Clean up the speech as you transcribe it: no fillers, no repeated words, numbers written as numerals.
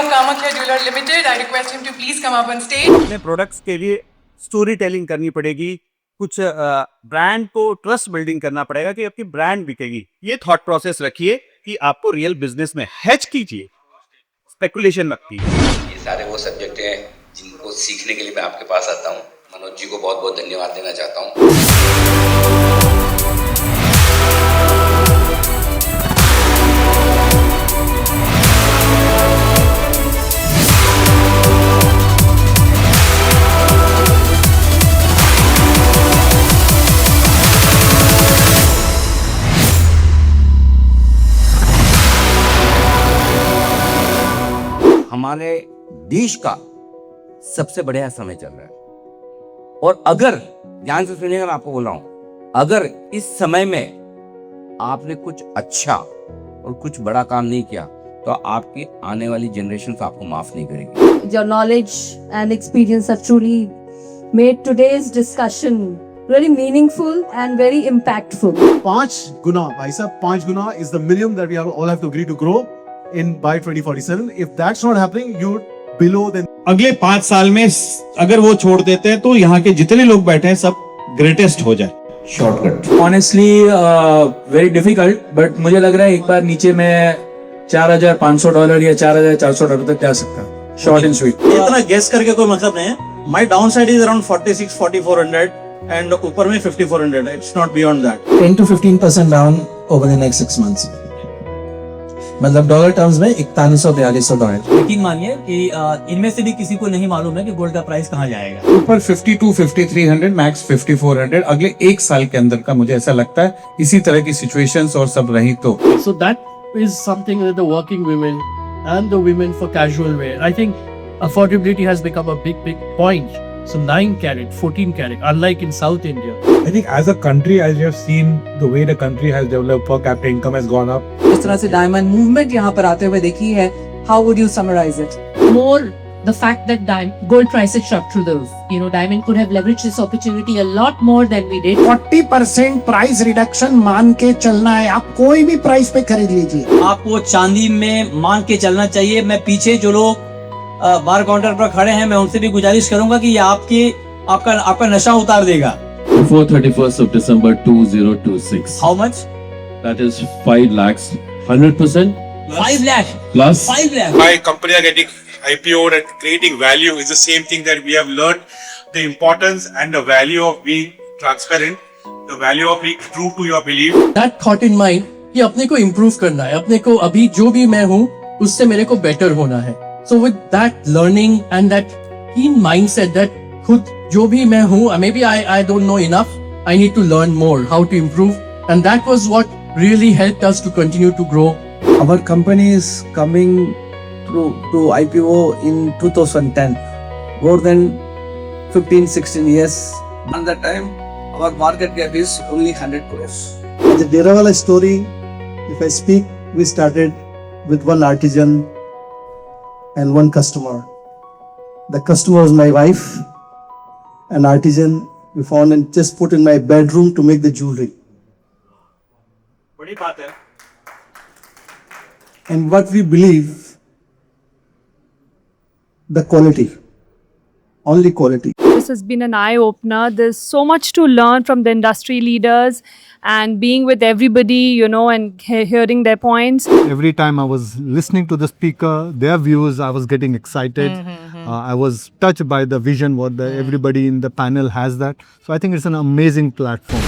of Kamakhya Jeweler Limited. I request him to please come up on stage. अपने products के लिए story telling करनी पड़ेगी, कुछ ब्रांड को ट्रस्ट बिल्डिंग करना पड़ेगा कि आपकी ब्रांड बिकेगी। ये थॉट प्रोसेस रखिए कि आपको रियल बिजनेस में हेज कीजिए, स्पेकुलेशन मत कीजिए। ये सारे वो सब्जेक्ट हैं जिनको सीखने के लिए मैं आपके पास आता हूँ। मनोज जी को बहुत बहुत धन्यवाद देना चाहता हूँ। हमारे देश का सबसे बढ़िया समय चल रहा है और अगर ध्यान से सुनिएगा, मैं आपको बोल रहा हूं, अगर इस समय में आपने कुछ अच्छा और कुछ बड़ा काम नहीं किया तो आपकी आने वाली जनरेशन आपको माफ नहीं करेगी। Your knowledge and experience have truly made today's discussion really meaningful and very impactful. 5 गुना भाई साहब, 5 गुना is the minimum that we all have to agree to grow in by 2047. If that's not happening, you're below the. अगले 5 साल में अगर वो छोड़ देते हैं तो यहाँ के जितने लोग बैठे हैं सब ग्रेटेस्ट हो जाए। Shortcut honestly very difficult, but मुझे लग रहा है एक बार नीचे में $4,500 या $4,400 तक जा सकता है, शॉर्ट एंड स्वीट। इतना गेस करके कोई मतलब नहीं है। My down side is around 46-4400 and ऊपर में 5400 है। It's not beyond that. 10 to 15% down over the next 6 months। मतलब डॉलर टर्म्स में $4100-4200। यकीन मानिए कि इनमें से भी किसी को नहीं मालूम है कि गोल्ड का प्राइस कहाँ जाएगा। ऊपर 52-5300, मैक्स 5400 अगले 1 साल के अंदर का मुझे ऐसा लगता है। इसी तरह की सिचुएशंस और सब रही तो So that is something that the working women and the women for casual wear. I think affordability has become a big point. So 9 carat, 14 carat, unlike in South India. I think as a country, as you have seen the way the country has developed, per capita income has gone up. इस तरह से diamond movement यहाँ पर आते हुए देखी है. How would you summarize it? More the fact that gold prices shot through the roof. You know, diamond could have leveraged this opportunity a lot more than we did. 40% price reduction मान के चलना है. आप कोई भी price पे खरीद लीजिए. आपको चांदी में मान के चलना चाहिए। मैं पीछे जो लोग बार काउंटर पर खड़े हैं, मैं उनसे भी गुजारिश करूंगा कि ये आपका नशा उतार देगा। Before 31st of December 2026. How much? That is 5 lakhs. 100%. 5 lakh. Plus. 5 lakh. Why company are getting IPO'd and creating value is the same thing that we have learned the importance and the value of being transparent, the value of being true to your belief. That thought in mind कि अपने को improve करना है, अपने को अभी जो भी मैं हूँ उससे मेरे को better होना है. So with that learning and that keen mindset that खुद जो भी मैं हूँ, maybe I don't know enough, I need to learn more how to improve, and that was what really helped us to continue to grow. Our company is coming to IPO in 2010, more than 15-16 years. At that time our market cap is only 100 crores. The Derawala story, if I speak, we started with one artisan and one customer. The customer was my wife. An artisan we found and just put in my bedroom to make the jewelry. बड़ी बात है। And what we believe, the quality, only quality. This has been an eye-opener. There's so much to learn from the industry leaders and being with everybody, you know, and hearing their points. Every time I was listening to the speaker, their views, I was getting excited. I was touched by the vision what everybody in the panel has that. So I think it's an amazing platform.